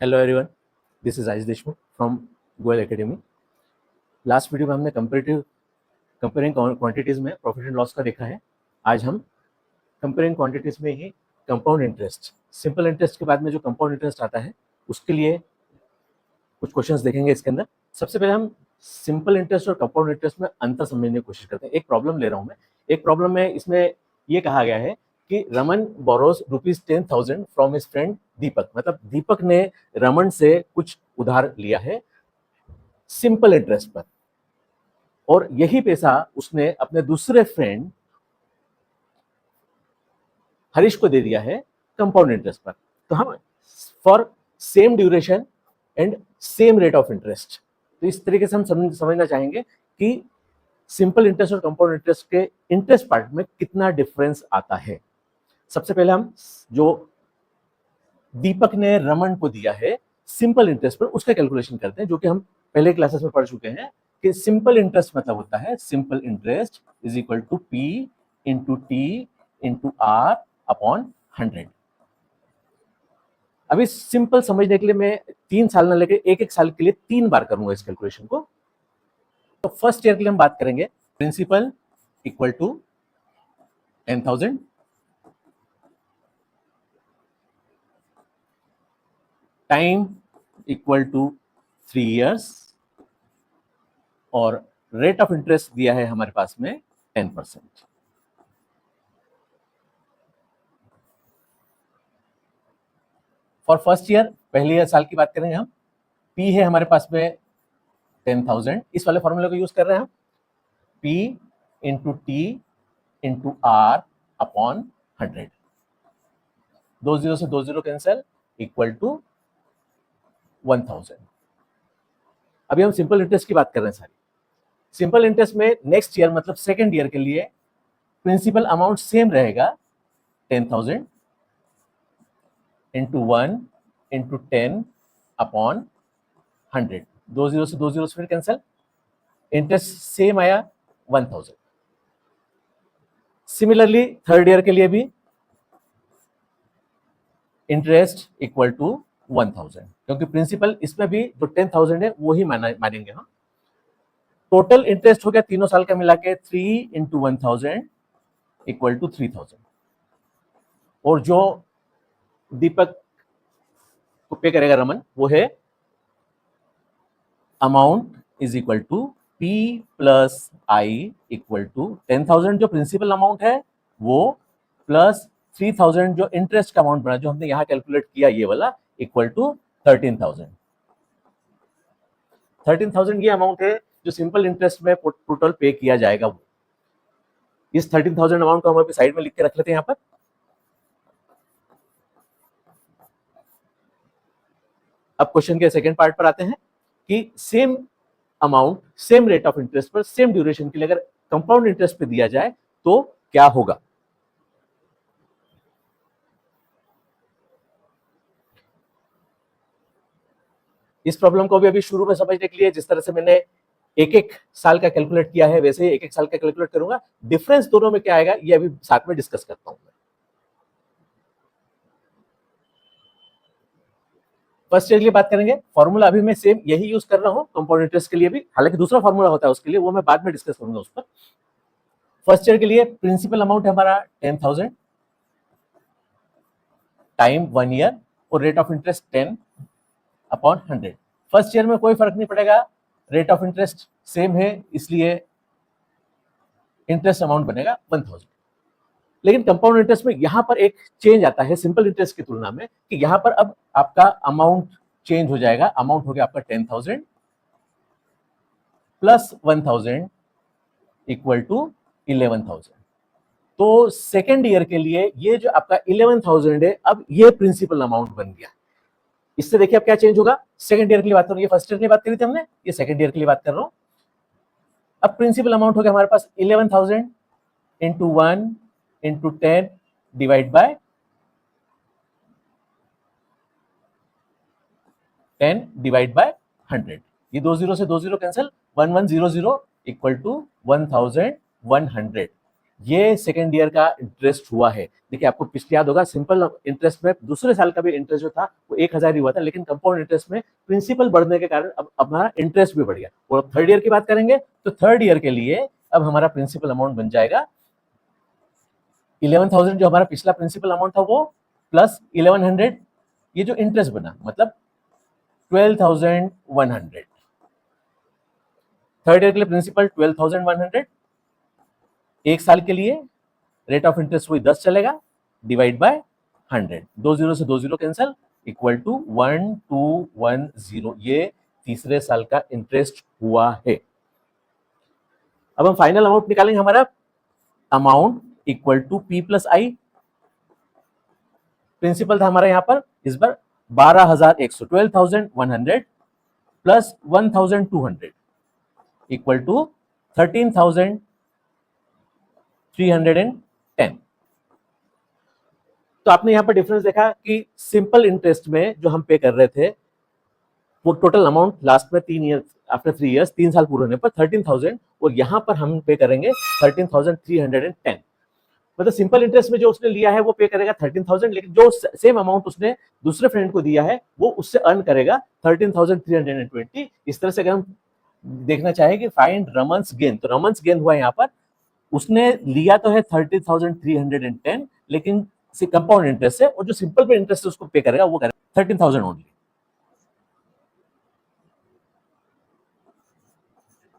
Hello everyone, this is Ayush Deshmukh from Goyal academy. Last video में हमने comparing quantities में profit and loss का देखा है। आज हम कंपेयरिंग क्वांटिटीज में ही कंपाउंड इंटरेस्ट, सिंपल इंटरेस्ट के बाद में जो कंपाउंड इंटरेस्ट आता है उसके लिए कुछ क्वेश्चंस देखेंगे। इसके अंदर सबसे पहले हम सिंपल इंटरेस्ट और कंपाउंड इंटरेस्ट में अंतर समझने की कोशिश करते हैं। एक प्रॉब्लम ले रहा हूं मैं। एक प्रॉब्लम में इसमें ये कहा गया है कि Raman borrows ₹10,000 from his friend Deepak. मतलब दीपक ने रमन से कुछ उधार लिया है सिंपल इंटरेस्ट पर, और यही पैसा उसने अपने दूसरे फ्रेंड हरीश को दे दिया है कंपाउंड इंटरेस्ट पर। तो हम for same duration and same rate of interest, तो इस तरीके से हम समझना चाहेंगे कि सिंपल इंटरेस्ट और कंपाउंड इंटरेस्ट के इंटरेस्ट पार्ट में कितना डिफरेंस आता है। सबसे पहले हम जो दीपक ने रमन को दिया है सिंपल इंटरेस्ट पर उसका कैलकुलेशन करते हैं, जो कि हम पहले क्लासेस में पढ़ चुके हैं कि सिंपल इंटरेस्ट मतलब होता है simple interest is equal to P into T into R upon 100। अभी सिंपल समझने के लिए मैं 3 साल ना लेकर एक साल के लिए 3 बार करूंगा इस कैलकुलेशन को। तो फर्स्ट ईयर के लिए हम बात करेंगे principal equal to 10,000, time equal to 3 years, और रेट ऑफ इंटरेस्ट दिया है हमारे पास में 10%। फॉर फर्स्ट ईयर, पहले साल की बात करेंगे हम। पी है हमारे पास में 10,000, इस वाले फॉर्मूले को यूज कर रहे हैं हम। P into T into R upon 100, 2 zero से 2 जीरो कैंसिल, इक्वल टू 1000। अभी हम सिंपल इंटरेस्ट की बात कर रहे हैं सारी। सिंपल इंटरेस्ट में नेक्स्ट ईयर मतलब सेकेंड ईयर के लिए प्रिंसिपल अमाउंट सेम रहेगा 10,000 इंटू 1 इंटू 10 अपॉन 100, 2 जीरो से 2 जीरो फिर कैंसिल, इंटरेस्ट सेम आया 1000। सिमिलरली थर्ड ईयर के लिए भी इंटरेस्ट इक्वल टू 1000, क्योंकि प्रिंसिपल इसमें भी जो 10,000 है वो ही मानेंगे हम। टोटल इंटरेस्ट हो गया तीनों साल का मिला के 3 इंटू 1000 इक्वल टू 3000, और जो दीपक को पे करेगा रमन वो है amount is equal to P plus I equal to 10,000 जो प्रिंसिपल अमाउंट है वो, प्लस 3,000 जो इंटरेस्ट का अमाउंट बना जो हमने यहां कैलकुलेट किया ये वाला, इक्वल टू 13,000। 13,000 ये अमाउंट है जो सिंपल इंटरेस्ट में टोटल पे किया जाएगा। वो इस 13,000 अमाउंट को हम अभी साइड में लिख के रख लेते हैं यहां पर। अब क्वेश्चन के सेकंड पार्ट पर आते हैं कि same amount same rate of interest पर सेम ड्यूरेशन के लिए अगर कंपाउंड इंटरेस्ट पे दिया जाए तो क्या होगा। इस प्रॉब्लम को भी अभी शुरू में समझने के लिए जिस तरह से मैंने एक एक साल का कैलकुलेट किया है वैसे ही एक एक साल का कैलकुलेट करूंगा। डिफरेंस दोनों में क्या आएगा ये अभी साथ में डिस्कस करता हूं मैं। फर्स्ट ईयर के लिए बात करेंगे। फॉर्मूला अभी मैं सेम यही यूज कर रहा हूं कंपाउंड इंटरेस्ट के लिए भी, हालांकि दूसरा फॉर्मूला होता है उसके लिए, वो मैं बाद में डिस्कस करूंगा उस पर। फर्स्ट ईयर के लिए प्रिंसिपल अमाउंट है हमारा 10,000, टाइम 1 year, और rate of interest 10 upon 100। First year में कोई फर्क नहीं पड़ेगा, रेट ऑफ इंटरेस्ट सेम है, इसलिए इंटरेस्ट अमाउंट बनेगा 1000। लेकिन कंपाउंड इंटरेस्ट में यहां पर एक चेंज आता है सिंपल इंटरेस्ट की तुलना में, कि यहां पर अब आपका अमाउंट चेंज हो जाएगा। अमाउंट हो गया आपका 10,000 प्लस 1000 इक्वल टू 11,000। तो सेकेंड ईयर के लिए ये जो आपका 11,000 है अब ये प्रिंसिपल अमाउंट बन गया। इससे देखिए अब क्या चेंज होगा। सेकंड ईयर के लिए बात करूं, ये फर्स्ट ईयर के लिए बात करी थी हमने, ये सेकंड ईयर के लिए बात कर रहा हूं। अब प्रिंसिपल अमाउंट हो गया हमारे पास 11,000 into 1 into 10 divide by 10 divide by 100। ये 2 जीरो से 2 जीरो कैंसिल, 1100 इक्वल टू 1100। ये सेकेंड ईयर का इंटरेस्ट हुआ है। देखिए आपको पिछले याद होगा, सिंपल इंटरेस्ट में दूसरे साल का भी इंटरेस्ट जो था वो 1000 ही हुआ था, लेकिन कंपाउंड इंटरेस्ट में प्रिंसिपल बढ़ने के कारण अब हमारा इंटरेस्ट भी बढ़ गया। और थर्ड ईयर की बात करेंगे तो थर्ड ईयर के लिए अब हमारा प्रिंसिपल अमाउंट बन जाएगा 11,000, जो हमारा पिछला प्रिंसिपल अमाउंट था वो, प्लस 1100 ये जो इंटरेस्ट बना, मतलब 12,100। थर्ड ईयर के लिए प्रिंसिपल 12,100, एक साल के लिए रेट ऑफ इंटरेस्ट हुई 10 चलेगा, डिवाइड बाय 100, 20 से 20 कैंसल, इक्वल टू 1210। ये तीसरे साल का इंटरेस्ट हुआ है। अब हम फाइनल अमाउंट निकालेंगे, हमारा amount equal to P plus I. Principal था हमारा यहाँ पर इस बार 12,100, 12,100 प्लस 1,200 इक्वल टू 13,310। तो आपने यहाँ पर डिफरेंस देखा कि सिंपल इंटरेस्ट में जो हम पे कर रहे थे वो टोटल अमाउंट लास्ट में 3 ईयर आफ्टर 3 इयर्स, 3 साल पूरे होने पर 13,000, और यहाँ पर हम पे करेंगे 13,310। मतलब सिंपल इंटरेस्ट में जो उसने लिया है वो पे करेगा 13,000, लेकिन जो सेम अमाउंट उसने दूसरे फ्रेंड को दिया है वो उससे अर्न करेगा 13,320। इस तरह से अगर हम देखना चाहें कि फाइंड रमन्स गेन, तो रमन्स गेन हुआ यहाँ पर, उसने लिया तो है 30,310, लेकिन कंपाउंड इंटरेस्ट है, और जो सिंपल पे इंटरेस्ट उसको पे करेगा वो करेगा 13,000 ओनली।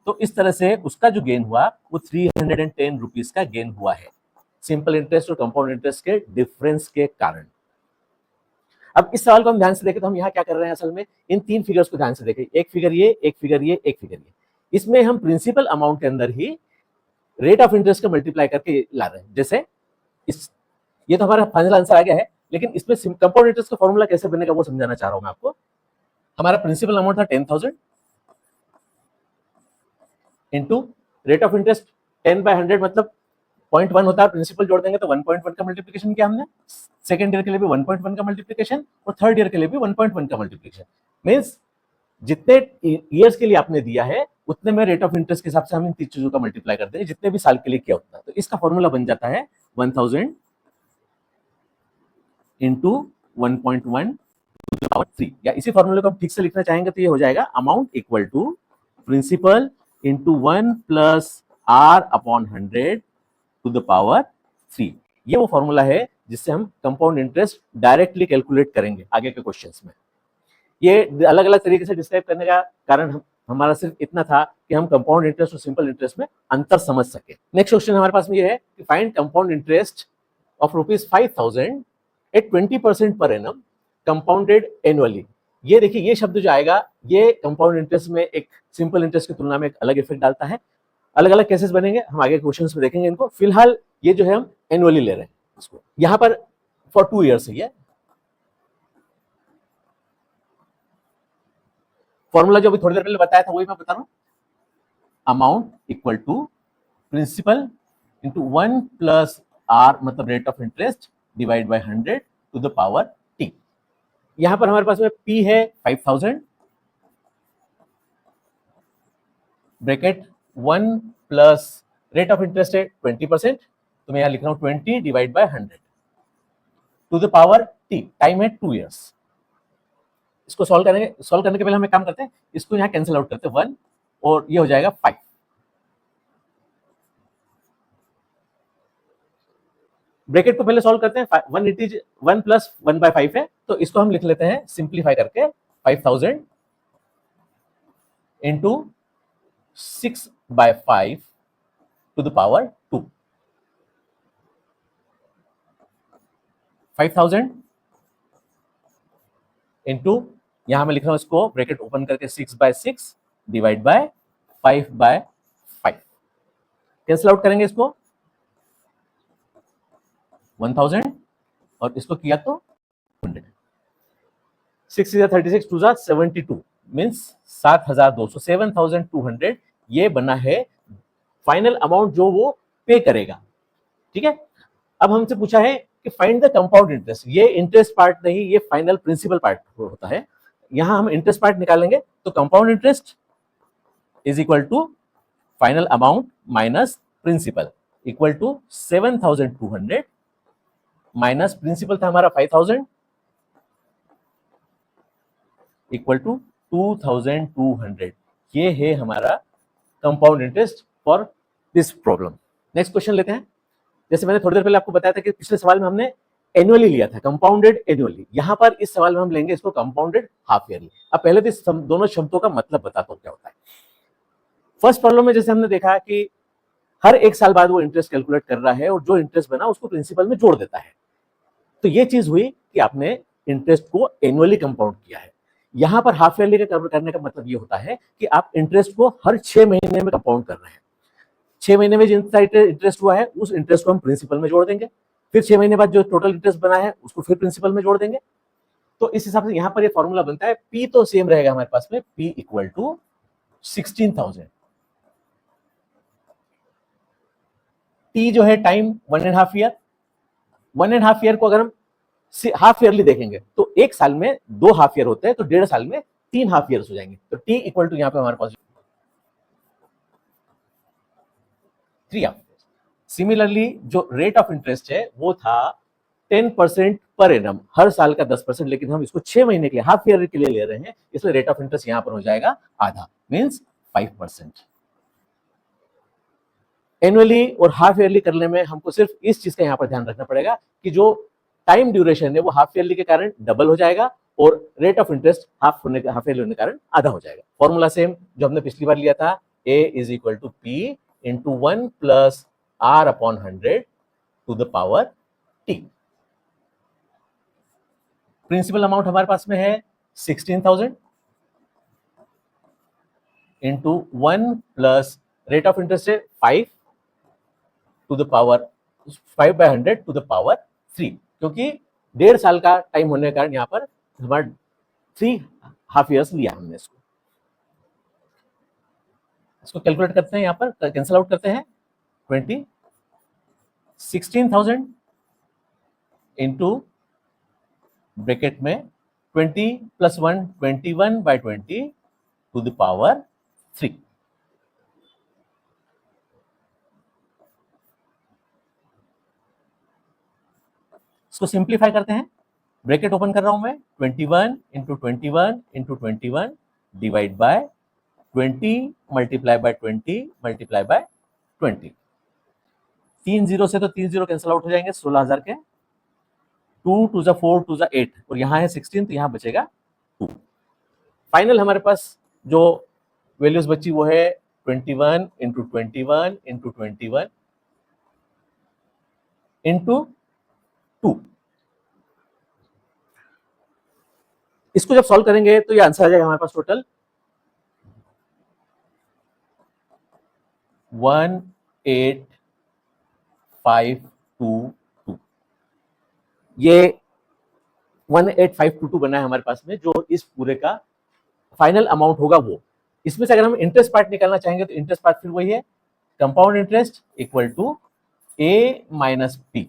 तो इस तरह से उसका जो गेन हुआ वो 310 रुपीज का गेन हुआ है, सिंपल इंटरेस्ट और कंपाउंड इंटरेस्ट के डिफरेंस के कारण। अब इस सवाल को हम ध्यान से देखें तो हम यहाँ क्या कर रहे हैं, असल में इन 3 फिगर्स को ध्यान से देखें, एक फिगर ये, एक फिगर ये, एक फिगर ये। इसमें हम प्रिंसिपल अमाउंट के अंदर ही रेट ऑफ इंटरेस्ट को मल्टीप्लाई करके ला रहे हैं। जैसे ये तो हमारा फाइनल आंसर आ गया है, लेकिन इसमें कंपाउंड इंटरेस्ट का फॉर्मूला कैसे बनेगा वो समझाना चाह रहा हूं मैं आपको। हमारा प्रिंसिपल अमाउंट था 10,000 इंटू रेट ऑफ इंटरेस्ट 10/100, मतलब 0.1 होता है, प्रिंसिपल जोड़ देंगे तो 1.1 का मल्टीप्लिकेशन किया हमने, सेकंड ईयर के लिए भी 1.1 का मल्टीप्लिकेशन, और थर्ड ईयर के लिए भी 1.1 का मल्टीप्लिकेशन। मींस जितने ईयर्स के लिए आपने दिया है उतने में रेट ऑफ इंटरेस्ट के हिसाब से हम इन 3 चीजों का मल्टीप्लाई करते हैं, जितने भी साल के लिए किया उतना। तो इसका फॉर्मूला बन जाता है 1000 इंटू 1.1 पावर 3, या इसी फॉर्मूले को हम ठीक से लिखना चाहेंगे तो ये हो जाएगा amount equal to principal into 1 plus R upon 100 to the power 3। ये वो फॉर्मूला है जिससे हम कंपाउंड इंटरेस्ट डायरेक्टली कैलकुलेट करेंगे आगे के क्वेश्चंस में। ये अलग अलग तरीके से डिस्क्राइब करने का कारण हमारा सिर्फ इतना था कि हम कंपाउंड इंटरेस्ट और सिंपल इंटरेस्ट में अंतर समझ सके। नेक्स्ट क्वेश्चन हमारे पास में ये है कि find compound interest of ₹5,000 at 20% per annum compounded annually. ये देखिए, ये शब्द जो आएगा ये कंपाउंड इंटरेस्ट में एक सिंपल इंटरेस्ट की तुलना में एक अलग इफेक्ट डालता है। अलग अलग केसेस बनेंगे, हम आगे क्वेश्चंस में देखेंगे इनको। फिलहाल ये जो है हम एनुअली ले रहे हैं इसको, यहाँ पर फॉर 2 ईयर्स है। फॉर्मूला जो अभी थोड़ी देर पहले बताया था वही मैं बता रहा हूं, amount equal to principal into 1 plus R, मतलब rate of interest, divide by 100 to the power T. यहां पर हमारे पास में पी है 5000, bracket 1 plus rate of interest है 20%, तो मैं यहां लिख रहा हूं 20 divide by 100 to the power T, time है 2 ईयर्स। इसको सॉल्व करने के पहले हम एक काम करते हैं, इसको यहाँ कैंसिल आउट करते हैं 1, और ये हो जाएगा 5। ब्रैकेट को पहले सॉल्व करते हैं, 1 प्लस 1/5 है, तो इसको हम लिख लेते हैं सिंप्लीफाई करके 5000 into 6/5 to the power 2। 5000 into, यहां मैं लिख रहा हूं इसको ब्रैकेट ओपन करके 6/6 डिवाइड बाय 5/5। कैंसिल आउट करेंगे इसको 1000 और इसको किया तो 100। 6 is 36, 2 is 72, मीन्स 7,200, 7,200 ये बना है फाइनल अमाउंट जो वो पे करेगा। ठीक है, अब हमसे पूछा है कि फाइंड द कंपाउंड इंटरेस्ट। ये इंटरेस्ट पार्ट नहीं, ये फाइनल प्रिंसिपल पार्ट होता है। यहां हम इंटरेस्ट पार्ट निकालेंगे तो compound interest is equal to final amount minus principal. Equal to 7,200 minus principal था हमारा 5,000 इक्वल टू 2,200। ये है हमारा compound interest for this problem. Next question लेते हैं। जैसे मैंने थोड़ी देर पहले आपको बताया था कि पिछले सवाल में हमने एनुअली लिया था, कंपाउंडेड एनुअली। यहां पर इस सवाल में हम लेंगे इसको कंपाउंडेड हाफ ईयरली। अब पहले तो इस दोनों शब्दों का मतलब बताता हूं क्या होता है। फर्स्ट प्रॉब्लम में जैसे हमने देखा कि हर एक साल बाद वो इंटरेस्ट कैलकुलेट कर रहा है और जो इंटरेस्ट बना उसको प्रिंसिपल में जोड़ देता है। तो ये चीज हुई कि आपने इंटरेस्ट को एनुअली कंपाउंड किया है। यहां पर हाफ ईयरली का करने का मतलब ये होता है कि आप इंटरेस्ट को हर 6 महीने में कंपाउंड कर रहे हैं। 6 महीने में जितना इंटरेस्ट हुआ है उस इंटरेस्ट को हम प्रिंसिपल में जोड़ देंगे, फिर 6 महीने बाद जो टोटल इंटरेस्ट बना है उसको फिर प्रिंसिपल में जोड़ देंगे। तो इस हिसाब से यहां पर ये फॉर्मूला बनता है, पी तो सेम रहेगा हमारे पास में, पी इक्वल टू 16,000। टी जो है टाइम 1.5 ईयर, 1.5 ईयर को अगर हम हाफ ईयरली देखेंगे तो एक साल में 2 हाफ ईयर होते हैं, तो 1.5 साल में 3 हाफ ईयर्स हो जाएंगे। तो टी इक्वल टू यहां पे हमारे पास 3 हाफ। सिमिलरली जो रेट ऑफ इंटरेस्ट है वो था 10% पर एनम, हर साल का 10%, लेकिन हम इसको 6 महीने के लिए, हाफ ईयर के लिए ले रहे हैं, इसलिए रेट ऑफ इंटरेस्ट यहां पर हो जाएगा आधा, मींस 5%। एनुअली और हाफ ईयरली करने में हमको सिर्फ इस चीज का यहां पर ध्यान रखना पड़ेगा कि जो टाइम ड्यूरेशन है वो हाफ ईयरली के कारण डबल हो जाएगा और rate of interest half yearly होने के कारण आधा हो जाएगा। फॉर्मूला सेम जो हमने पिछली बार लिया था, A is equal to P into 1 plus R upon 100 to the power T. Principal amount हमारे पास में है 16,000 into 1 plus rate of interest है 5 to the power 5/100 to the power 3, क्योंकि 1.5 साल का टाइम होने के कारण यहाँ पर हमारा 3 हाफ ईयर्स लिया हमने। इसको कैलकुलेट करते हैं, यहाँ पर कैंसिल आउट करते हैं। 16,000 इंटू ब्रैकेट में 20 प्लस 1 21/20 टू द पावर 3। इसको सिंप्लीफाई करते हैं। ब्रैकेट ओपन कर रहा हूं मैं, 21 into 21 into 21 divide by 20 multiply by 20 multiply by 20। 3 zero से तो 3 जीरो कैंसिल आउट हो जाएंगे, 16,000 के। 2 टू ज़ा 4 टू ज़ा 8 और यहाँ है 16, तो यहाँ बचेगा 2। फाइनल हमारे पास जो वैल्यूज बची वो है 21 इंटू 21 इंटू 21 इंटू 2। इसको जब सॉल्व करेंगे तो ये आंसर आ जाएगा हमारे पास टोटल 18522। ये 18522 बना है हमारे पास में, जो इस पूरे का फाइनल अमाउंट होगा वो। इसमें से अगर हम इंटरेस्ट पार्ट निकालना चाहेंगे तो इंटरेस्ट पार्ट फिर वही है, compound interest equal to A minus P,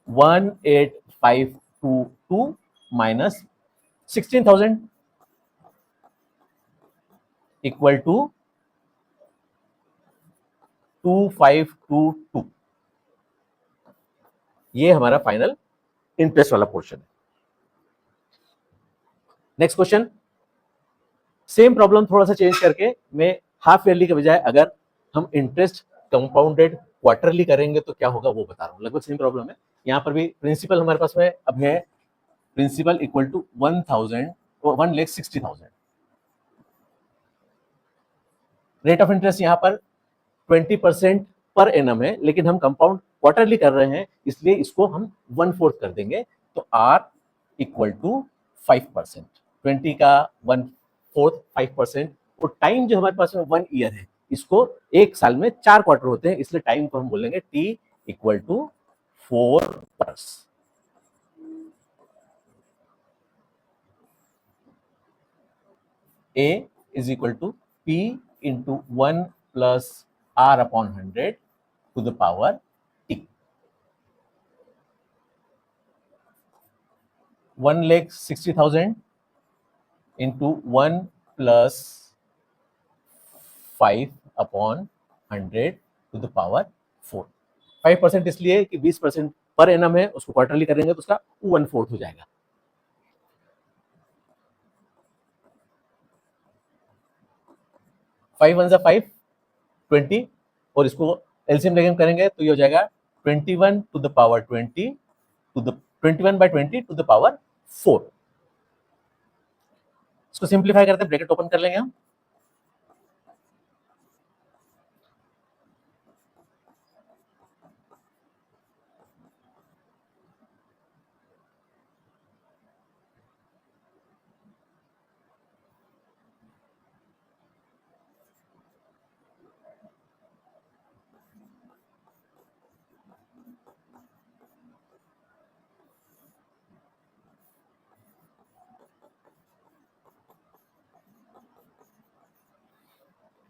18522 minus 16,000 equal to 2522। ये हमारा फाइनल इंटरेस्ट वाला पोर्शन है। नेक्स्ट क्वेश्चन, सेम प्रॉब्लम थोड़ा सा चेंज करके मैं हाफ ईयरली के बजाय अगर हम इंटरेस्ट कंपाउंडेड क्वार्टरली करेंगे तो क्या होगा वो बता रहा हूं। लगभग सेम प्रॉब्लम है। यहाँ पर भी प्रिंसिपल हमारे पास में अब है, principal equal to 1,60,000। Rate of interest यहाँ पर 20% पर एनम है, लेकिन हम कंपाउंड क्वार्टरली कर रहे हैं इसलिए इसको हम 1/4 कर देंगे। तो आर इक्वल टू 5%, 20 का 1/4 5%। और टाइम जो हमारे पास में 1 ईयर है, इसको एक साल में 4 क्वार्टर होते हैं, इसलिए टाइम को हम बोलेंगे T equal to 4 quarters. A is equal to P into 1 plus R upon 100 to the power T. 1,60,000 into 1 plus 5 upon 100 to the power 4. 5% इसलिए कि 20% पर एनम है, उसको क्वार्टरली करेंगे तो उसका 1/4 हो जाएगा। फाइव वन जा 5, 20, और इसको एलसीएम लेके करेंगे तो ये हो जाएगा 21 to the power 20 to the 21/20 to the power 4। इसको सिंप्लीफाई करते हैं, ब्रैकेट ओपन कर लेंगे हम।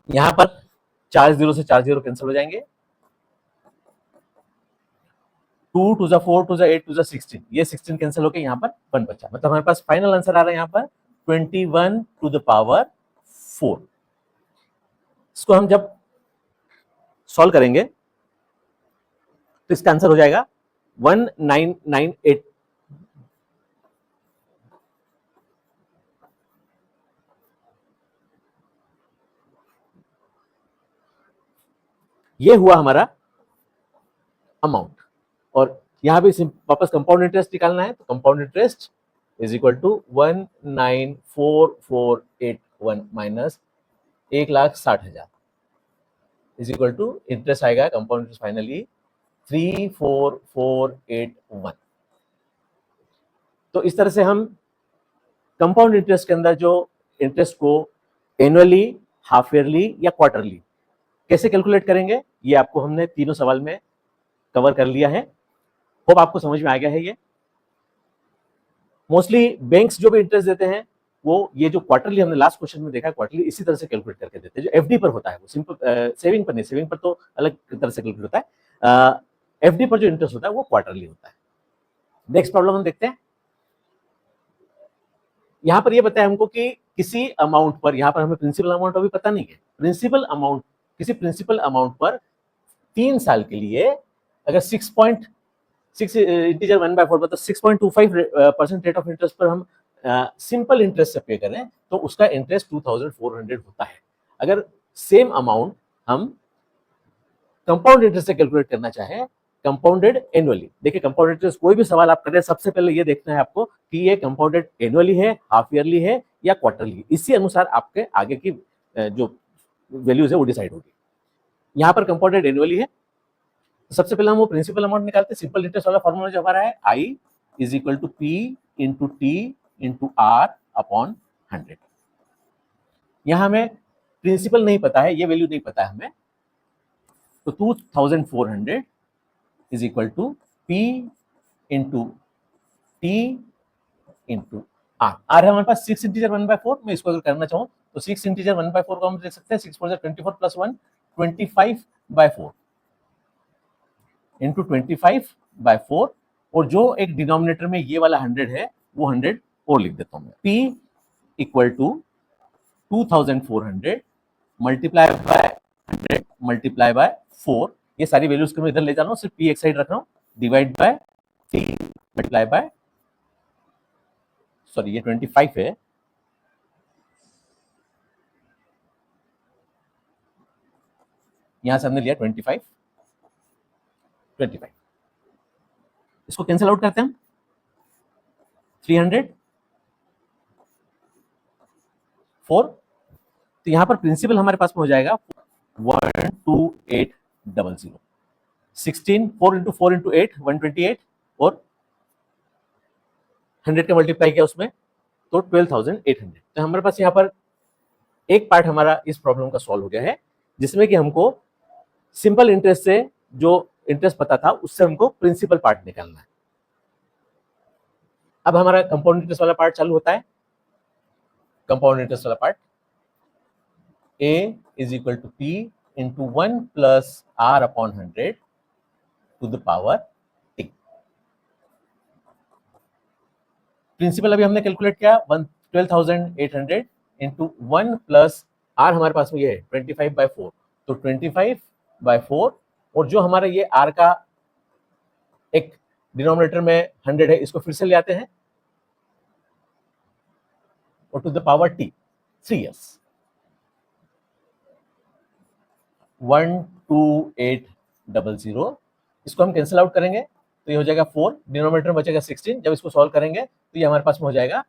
यहां पर 4 जीरो से 4 जीरो कैंसिल हो जाएंगे। 2 टू ज़ा 4 टू ज़ा 8 टू ज़ा 16, ये 16 कैंसिल होकर यहाँ पर 1 बचा, मतलब हमारे पास फाइनल आंसर आ रहा है यहाँ पर 21 टू द पावर 4। इसको हम जब सॉल्व करेंगे तो इसका आंसर हो जाएगा 1998। ये हुआ हमारा अमाउंट, और यहां भी वापस कंपाउंड इंटरेस्ट निकालना है, तो compound interest is equal to 194481 minus 1,60,000 is equal to interest आएगा कंपाउंड इंटरेस्ट फाइनली 34481। तो इस तरह से हम कंपाउंड इंटरेस्ट के अंदर जो इंटरेस्ट को एनुअली, हाफ ईयरली या क्वार्टरली कैसे कैलकुलेट करेंगे, ये आपको हमने तीनों सवाल में कवर कर लिया है। होप आपको समझ में आ गया है। ये मोस्टली बैंक्स जो भी इंटरेस्ट देते हैं वो ये जो क्वार्टरली हमने लास्ट क्वेश्चन में देखा, क्वार्टरली इसी तरह से कैलकुलेट करके देते हैं। जो एफडी पर होता है वो सिंपल, सेविंग पर नहीं, सेविंग पर तो अलग तरह से कैलकुलेट होता है, एफडी पर जो इंटरेस्ट होता है वो क्वार्टरली होता है। नेक्स्ट प्रॉब्लम हम देखते हैं। यहां पर ये बताया हमको कि किसी अमाउंट पर, यहां पर हमें प्रिंसिपल अमाउंट अभी पता नहीं है, प्रिंसिपल अमाउंट, किसी प्रिंसिपल अमाउंट पर 3 साल के लिए अगर 6 इंटीजर 1/4 मतलब 6.25% रेट ऑफ इंटरेस्ट पर हम सिंपल इंटरेस्ट से पे करें तो उसका इंटरेस्ट 2400 होता है। अगर सेम अमाउंट हम कंपाउंड इंटरेस्ट से कैलकुलेट करना चाहें, कंपाउंडेड एनुअली, देखिए कंपाउंड इंटरेस्ट कोई भी सवाल आप कर रहे हैं सबसे पहले ये देखना है आपको कि ये कंपाउंडेड एनुअली है, हाफ ईयरली है या क्वार्टरली, इसी अनुसार आपके आगे की जो वैल्यूज है वो डिसाइड होगी। यहाँ पर कंपाउंडेड एनुअली है, सबसे पहले हम वो प्रिंसिपल अमाउंट निकालते हैं। सिंपल इंटरेस्ट वाला फॉर्मूला जो हमारा है I is equal to P into T into R upon 100। यहां हमें प्रिंसिपल नहीं पता है, ये वैल्यू नहीं पता है हमें, तो 2400 is equal to P into T into R। R है हमारे पास 6 इंटीजर 1/4, मैं इसको अगर करना चाहूँ तो 6 इंटीजर 1/4 को हम देख सकते हैं 6 4 24 प्लस 1 25/4 इंटू 25/4, और जो एक डिनोमिनेटर में ये वाला 100 है वो 100 और लिख देता हूं मैं। P equal to 2400 multiply by 100 multiply by 4, ये सारी वैल्यूज को मैं इधर ले जा रहा हूँ, सिर्फ P एक साइड रख रहा हूँ, divide by 3 multiply by, sorry ये 25 है, यहां से हमने लिया 25, इसको कैंसिल आउट करते हैं हम, 300 4, तो यहां पर प्रिंसिपल हमारे पास में हो जाएगा 12800, 16 4 इंटू 4 इंटू 8 128, और 100 का मल्टीप्लाई किया उसमें तो 12800। तो हमारे पास यहाँ पर एक पार्ट हमारा इस प्रॉब्लम का सॉल्व हो गया है, जिसमें कि हमको सिंपल इंटरेस्ट से जो इंटरेस्ट पता था उससे हमको प्रिंसिपल पार्ट निकालना है। अब हमारा कंपाउंड इंटरेस्ट वाला पार्ट चालू होता है। कंपाउंड इंटरेस्ट वाला part A is equal to P into 1 plus R upon 100 to the power T। Principal अभी हमने कैलकुलेट किया 12,800 इंटू 1 प्लस R हमारे पास में ये है 25/4, तो 25/4, और जो हमारा ये R का एक डिनोमिनेटर में 100 है, इसको फिर से ले आते हैं और to the power T 3s 12800, इसको हम कैंसिल आउट करेंगे तो ये हो जाएगा 4, डिनोमिनेटर में बचेगा 16। जब इसको सॉल्व करेंगे तो ये हमारे पास में हो जाएगा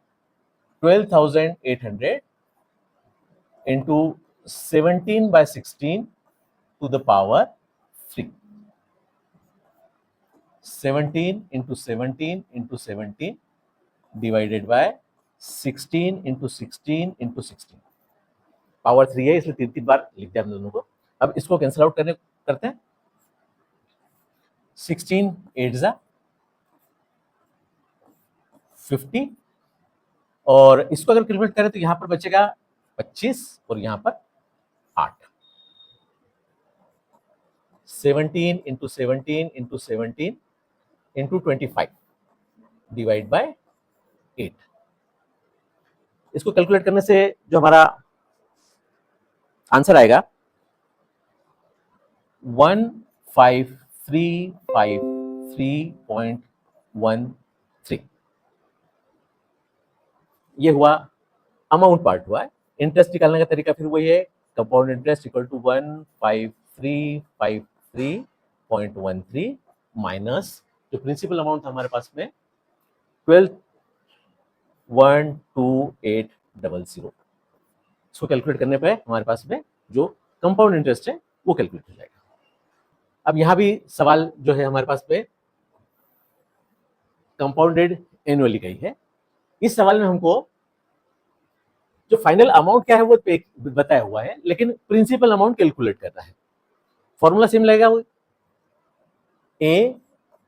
12,800 into 17/16 to the power 3। 17 into 17 into 17 divided by 16 into 16 into 16, power 3 है इसलिए 3 बार लिख दिया हम दोनों को। अब इसको कैंसिल आउट करते हैं। 16 8 जा 50 और इसको अगर कैलकुलेट करें तो यहां पर बचेगा 25 और यहां पर 8। 17 into 17 into 17 into 25 divide by 8। इसको कैलकुलेट करने से जो हमारा आंसर आएगा 15353.13। ये हुआ अमाउंट पार्ट हुआ है। इंटरेस्ट निकालने का तरीका फिर वही है, compound interest equal to 15353.13 minus जो प्रिंसिपल अमाउंट था हमारे पास में 12,12800। इसको कैलकुलेट करने पे हमारे पास में जो कंपाउंड इंटरेस्ट है वो कैलकुलेट हो जाएगा। अब यहां भी सवाल जो है हमारे पास में कंपाउंडेड एनुअली का ही है। इस सवाल में हमको जो फाइनल अमाउंट क्या है वो बताया हुआ है, लेकिन प्रिंसिपल अमाउंट कैलकुलेट करना है। फॉर्मूला सेम लगेगा, वो A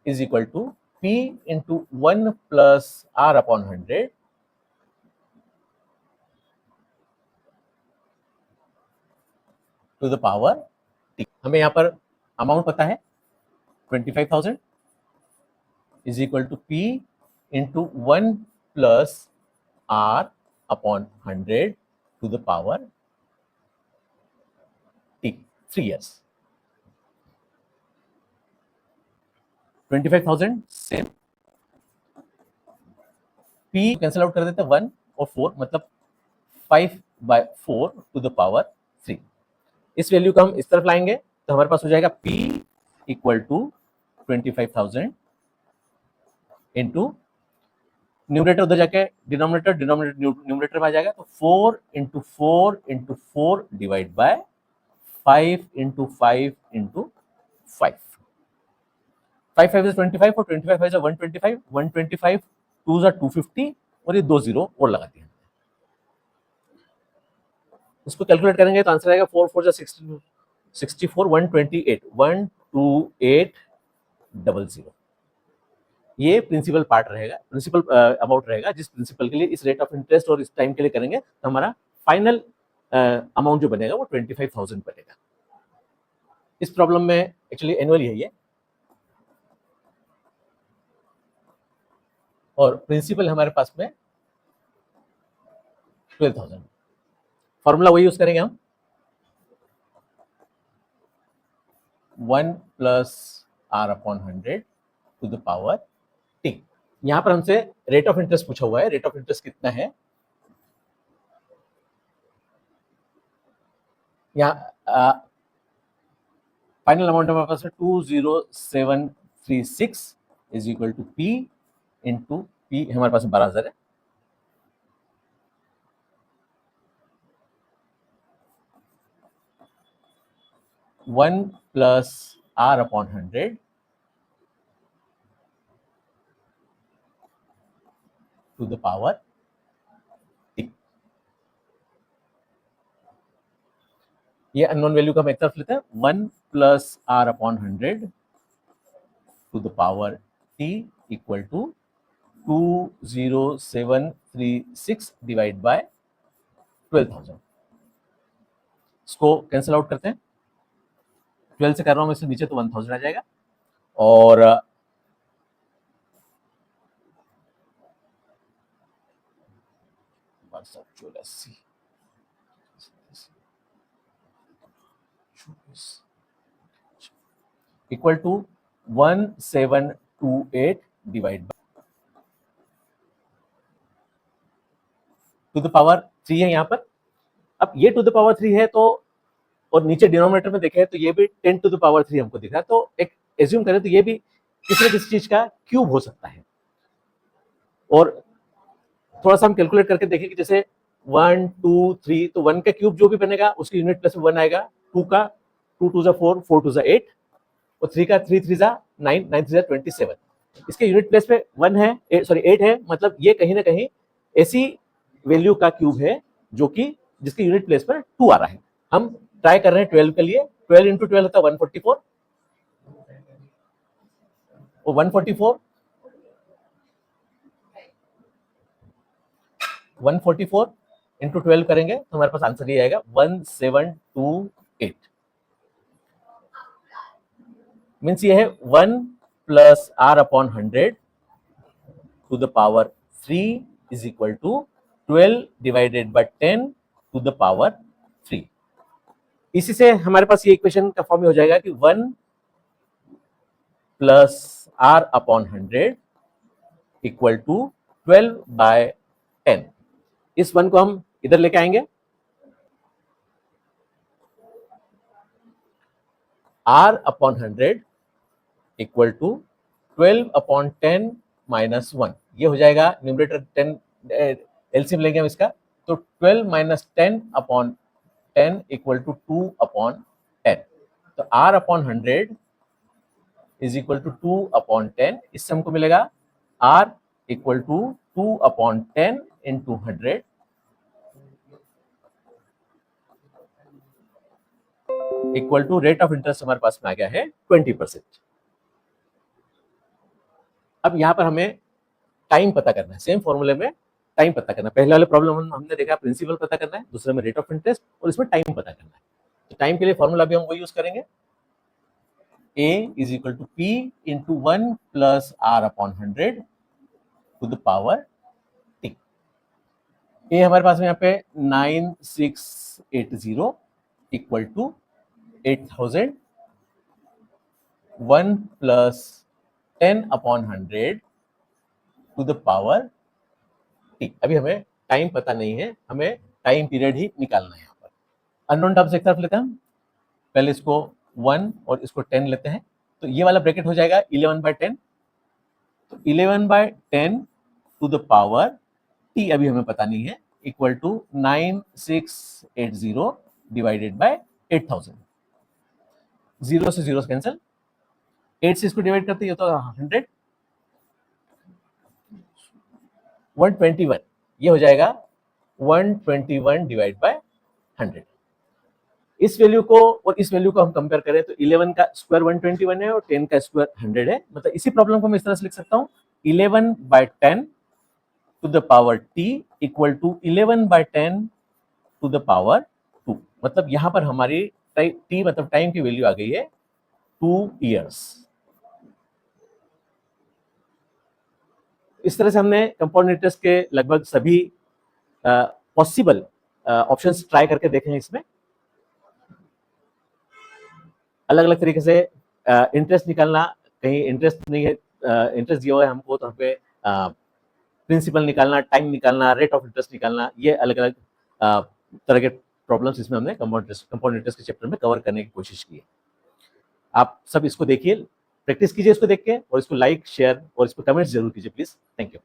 is equal to P into 1 plus R upon 100 to the power T. हमें यहां पर अमाउंट पता है 25,000 is equal to P into 1 plus R upon 100 to the power T 3 years। 25,000 same, P cancel out कर देते हैं 1 और 4 मतलब 5/4 टू द पावर 3। इस वैल्यू को हम इस तरफ लाएंगे तो हमारे पास हो जाएगा P equal to 25,000 into numerator उधर जाके डिनोमिनेटर न्यूमरेटर में आ जाएगा तो 4 into 4 into 4 divide by 5 into 5 into 5। 5 5 is 25 और 25 is 125, 125 2 is 250 और ये 2 जीरो और लगा दिया। इसको कैलकुलेट करेंगे तो आंसर आएगा 4 4 is 64 12800। ये प्रिंसिपल पार्ट रहेगा, प्रिंसिपल अमाउंट रहेगा, जिस प्रिंसिपल के लिए इस रेट ऑफ इंटरेस्ट और इस टाइम के लिए करेंगे तो हमारा फाइनल अमाउंट जो बनेगा वो 25,000 बनेगा। इस प्रॉब्लम में एक्चुअली एनुअली है ये और प्रिंसिपल हमारे पास में 12,000। फॉर्मूला वही यूज करेंगे हम 1 plus R upon 100 to the power T. यहां पर हमसे रेट ऑफ इंटरेस्ट पूछा हुआ है, रेट ऑफ इंटरेस्ट कितना है। यहाँ फाइनल अमाउंट हमारे पास 20736 is equal to P into P हमारे पास 12,000 है। One plus R upon 100 to the power T. ये अननोन वैल्यू का हम एक तरफ लेते हैं, 1 plus R upon 100 to the power T equal to 20736 divide by 12,000। इसको कैंसिल आउट करते हैं, 12 से कर रहा हूं मैं इससे नीचे तो 1,000 आ जाएगा और equal to 1,720 28 divide by to the power 3 है यहाँ पर। अब ये टू द पावर 3 है तो, और नीचे डिनोमिनेटर में देखें तो ये भी 10 टू द पावर 3 हमको दिख रहा है, तो एक एज्यूम करें तो ये भी किसी न किसी चीज का क्यूब हो सकता है। और थोड़ा सा हम कैलकुलेट करके देखें कि जैसे 1 2 3, तो 1 का क्यूब जो भी बनेगा उसकी यूनिट प्लेस में 1 आएगा, 2 का 2 2 4 4 2 8, और 3 का 3 3 9 9 3 27। इसके यूनिट प्लेस पे 1 है, सॉरी 8 है, मतलब ये कहीं ना कहीं ऐसी वैल्यू का क्यूब है जो कि जिसकी यूनिट प्लेस पर 2 आ रहा है। हम ट्राई कर रहे हैं 12 के लिए। 12 इंटू 12 होता है 144, और 144 इंटू 12 करेंगे तो हमारे पास आंसर ये आएगा 1728। मीन्स ये है 1 plus R upon 100 to the power 3 is equal to 12 divided by 10 to the power 3। इसी से हमारे पास ये इक्वेशन का फॉर्म में हो जाएगा कि 1 plus R upon 100 equal to 12 by 10। इस 1 को हम इधर लेके आएंगे, r upon 100 equal to 12 upon 10 minus 1। ये हो जाएगा न्यूमरेटर 10, एलसीएम लेंगे हम इसका, तो 12 minus 10 upon 10 equal to 2 upon 10। तो r upon 100 is equal to 2 upon 10। इससे हमको मिलेगा r equal to 2 upon 10 into 100 equal to rate of interest हमारे पास में आ गया है 20%। अब यहां पर हमें टाइम पता करना है, सेम फॉर्मूले में टाइम पता करना है। पहले वाले प्रॉब्लम हमने देखा प्रिंसिपल पता करना है, दूसरे में रेट ऑफ इंटरेस्ट, और इसमें टाइम पता करना है। तो टाइम के लिए फॉर्मूला भी हम वो यूज करेंगे, a is equal to p into 1 plus r upon 100 to the power t। a हमारे पास में यहाँ पे 9680 equal to 8000, 1 plus 10 upon 100 to the power t। अभी हमें टाइम पता नहीं है, हमें टाइम पीरियड ही निकालना है। यहाँ पर अननोन टर्म्स एक तरफ लेते हैं हम, पहले इसको 1 और इसको 10 लेते हैं, तो ये वाला ब्रैकेट हो जाएगा 11 बाय 10। तो 11 by 10 to the power t अभी हमें पता नहीं है, इक्वल टू 9680 डिवाइडेड बाय 8000। 0 से 0 कैंसिल, 8 से इसको डिवाइड करते हैं तो 100, 121, ये हो जाएगा 121 डिवाइड बाय 100। इस वैल्यू को और इस वैल्यू को हम कंपेयर करें तो 11 का स्क्वायर 121 है और 10 का स्क्वायर 100 है। मतलब इसी प्रॉब्लम को मैं इस तरह से लिख सकता हूं, 11 by 10 to the power t equal to 11 by 10 to the power 2। मतलब यहां पर हमारी t मतलब टाइम की वैल्यू आ गई है 2 इयर्स। इस तरह से हमने कंपाउंड इंटरेस्ट के लगभग सभी पॉसिबल ऑप्शंस ट्राई करके देखे हैं। इसमें अलग अलग तरीके से इंटरेस्ट निकालना, कहीं इंटरेस्ट नहीं है, इंटरेस्ट दिया हुआ है हमको तो हमें प्रिंसिपल निकालना, टाइम निकालना, रेट ऑफ इंटरेस्ट निकालना, ये अलग अलग तरह के प्रॉब्लम्स इसमें हमने कंपाउंड इंटरेस्ट के चैप्टर में कवर करने की कोशिश की है। आप सब इसको देखिए, प्रैक्टिस कीजिए इसको देख के, और इसको लाइक शेयर और इसको कमेंट्स जरूर कीजिए प्लीज। Thank you.